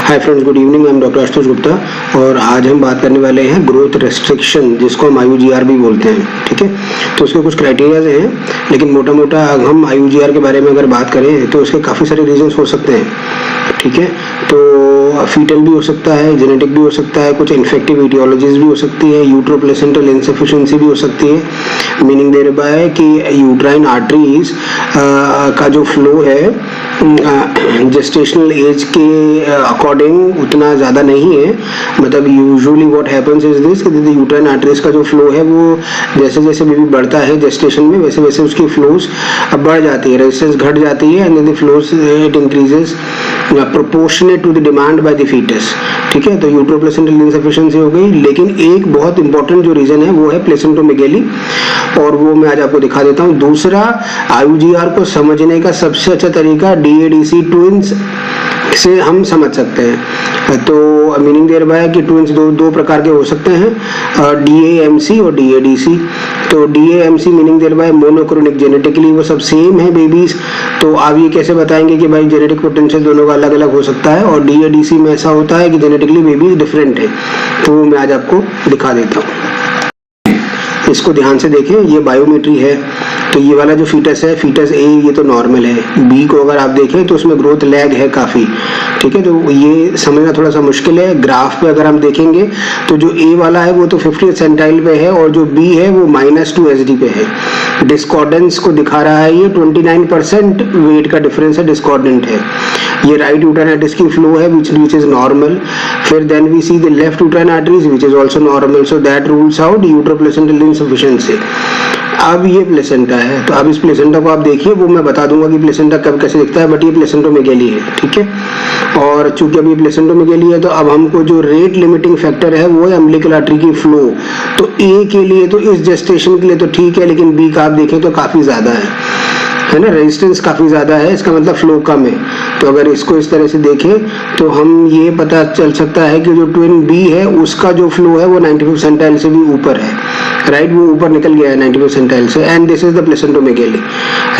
Hi friends, good evening. I am doctor Ashutosh Gupta और आज हम बात करने वाले हैं ग्रोथ रेस्ट्रिक्शन, जिसको हम IUGR भी बोलते हैं। ठीक है, तो उसके कुछ क्राइटेरियाज हैं, लेकिन मोटा मोटा हम IUGR के बारे में अगर बात करें तो उसके काफ़ी सारे रीजंस हो सकते हैं। ठीक है, तो फीटल भी हो सकता है, जेनेटिक भी हो सकता है, कुछ इन्फेक्टिव ईटियोलॉजीज भी हो सकती है, यूट्रोप्लेसेंटल इनसफिशिएंसी भी हो सकती है, मीनिंग देयर बाय कि यूट्राइन आर्टरीज का जो फ्लो है जेस्टेशनल एज के अकॉर्डिंग उतना ज़्यादा नहीं है। मतलब usually what happens is this कि यूट्राइन आर्टरीज का जो फ्लो है वो जैसे जैसे बेबी बढ़ता है जेस्टेशन में, वैसे वैसे उसकी फ्लोज बढ़ जाती है, रेजिस्टेंस घट जाती है, and the flows it increases proportionate to the demand by the fetus. ठीक है, तो यूट्रोप्लेसेंटल इनसफिशिएंसी हो गई। लेकिन एक बहुत इंपॉर्टेंट जो रीजन है वो है प्लेसेंटोमेगेली, और वो मैं आज आपको दिखा देता हूँ। दूसरा, IUGR को समझने का सबसे अच्छा तरीका DADC ट्विंस से हम समझ सकते हैं। तो मीनिंग देयर बाय कि ट्विंस दो प्रकार के हो सकते हैं, DAMC और DADC। तो DAMC meaning there by monochorionic, genetically वो सब सेम है बेबीज। तो आप ये कैसे बताएंगे कि भाई जेनेटिक पोटेंशियल दोनों का अलग अलग हो सकता है, और DADC में ऐसा होता है कि जेनेटिकली बेबीज डिफरेंट है। तो वो मैं आज आपको दिखा देता हूँ। इसको ध्यान से देखें, ये बायोमेट्री है। तो ये वाला जो फीटस है, फीटस A, ये तो नॉर्मल है। B को अगर आप देखें तो उसमें ग्रोथ लैग है काफ़ी। ठीक है, तो ये समझना थोड़ा सा मुश्किल है। ग्राफ पे अगर हम देखेंगे तो जो A वाला है वो तो 50th सेंटाइल पे है, और जो B है वो -2 SD पे है। डिस्कॉर्डेंस को दिखा रहा है, ये 29% वेट का डिफरेंस है, डिस्कॉर्डेंट है। ये राइट यूट्राइन आर्टरीज की फ्लो है विच इज नॉर्मल। फिर then we see the left uterine arteries which is also normal, so that rules out uteroplacental insufficiency. अब ये प्लेसेंटा है, तो अब इस प्लेसेंटा को आप देखिए, वो मैं बता दूंगा कि प्लेसेंटा कब कैसे दिखता है, बट ये प्लेसेंटोमेगेली है। ठीक है, और चूंकि अब ये प्लेसेंटोमेगेली है तो अब हमको जो रेट लिमिटिंग फैक्टर है वो है अम्बिलिकल आर्टरी की फ्लो। तो A के लिए तो इस जेस्टेशन के लिए तो ठीक है, लेकिन B का आप देखें तो काफी ज्यादा है ना, रेजिस्टेंस काफी ज्यादा है, इसका मतलब फ्लो कम है। तो अगर इसको इस तरह से देखें तो हम ये पता चल सकता है कि जो ट्विन B है उसका जो फ्लो है वो 95 सेंटाइल से भी ऊपर है। राइट, वो ऊपर निकल गया है 95 सेंटाइल से, and this is the placentomegaly.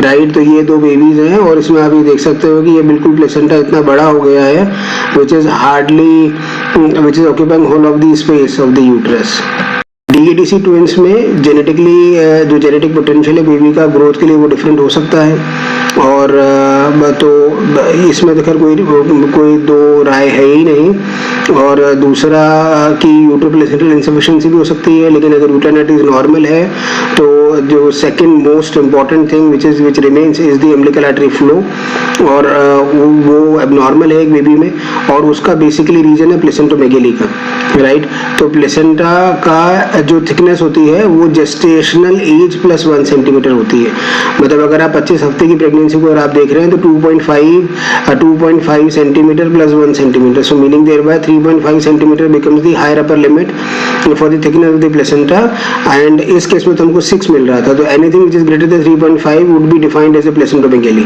Right, तो ये दो बेबीज हैं, और इसमें आप ये देख सकते हो कि ये बिल्कुल प्लेसेंटा इतना बड़ा हो गया है which is occupying whole of the space of the uterus. DADC twins में जेनेटिकली जो जेनेटिक पोटेंशियल है बेबी का ग्रोथ के लिए वो डिफरेंट हो सकता है, और तो इसमें तो खैर कोई दो राय है ही नहीं। और दूसरा कि यूट्रोप्लेसेंटल इनसफिशिएंसी भी हो सकती है, लेकिन अगर यूट्राइन आर्टरीज नॉर्मल है तो जो second most important thing which remains is the umbilical artery flow, और वो एबनॉर्मल है एक बेबी में, और उसका बेसिकली रीजन है प्लेसेंटोमेगेली का। राइट, तो प्लेसेंटा का जो थिकनेस होती है वो जेस्टेशनल एज प्लस 1 सेंटीमीटर होती है। मतलब अगर आप 25 हफ्ते की प्रेगनेंसी को अगर आप देख रहे हैं तो 2.5 centimetre plus 1 centimetre, so meaning there बाय 3.5 centimetre becomes the higher upper limit for the thickness of the placenta, and इस केस में तो हमको 6 मिल रहा था। तो anything which is greater than 3.5 would be defined as a placentomegaly.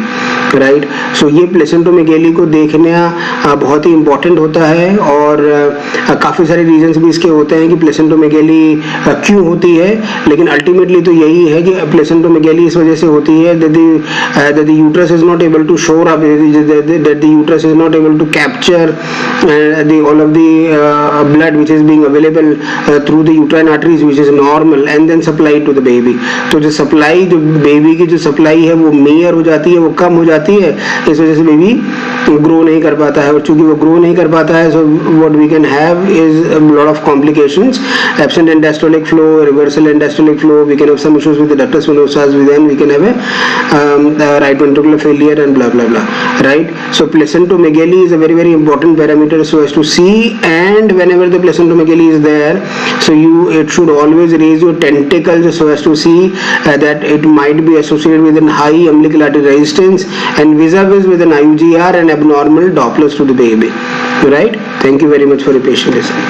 Right, so ये प्लेसेंटोमेगेली को देखना बहुत ही इंपॉर्टेंट होता है, और काफी सारे रीजंस भी इसके होते हैं कि प्लेसेंटोमेगेली क्यों होती है, लेकिन अल्टीमेटली तो यही है कि प्लेसेंटोमेगेली इस वजह से होती है that the uterus is not able to shore up, that the uterus is not able to capture all of the blood which is being available through the uterine arteries which is normal, and then supply to the baby। तो जो supply, जो baby की जो supply है वो mayor हो जाती है, वो कम हो जाती है, इस वजह से बेबी ग्रो नहीं कर पाता है। और चूंकि वो ग्रो नहीं कर पाता है, so what we can have is a lot of complications, absent end-diastolic flow, reversal end-diastolic flow, we can have some issues with the ductus venosus, then we can have a right ventricular failure and blah blah blah. Right, so placentomegaly is a very very important parameter so as to see, and whenever the placentomegaly is there, so it should always raise your tentacles so as to see that it might be associated with a high umbilical artery resistance and vis-a-vis with an IUGR and abnormal Dopplers to the baby. Right, thank you very much for your patient listening.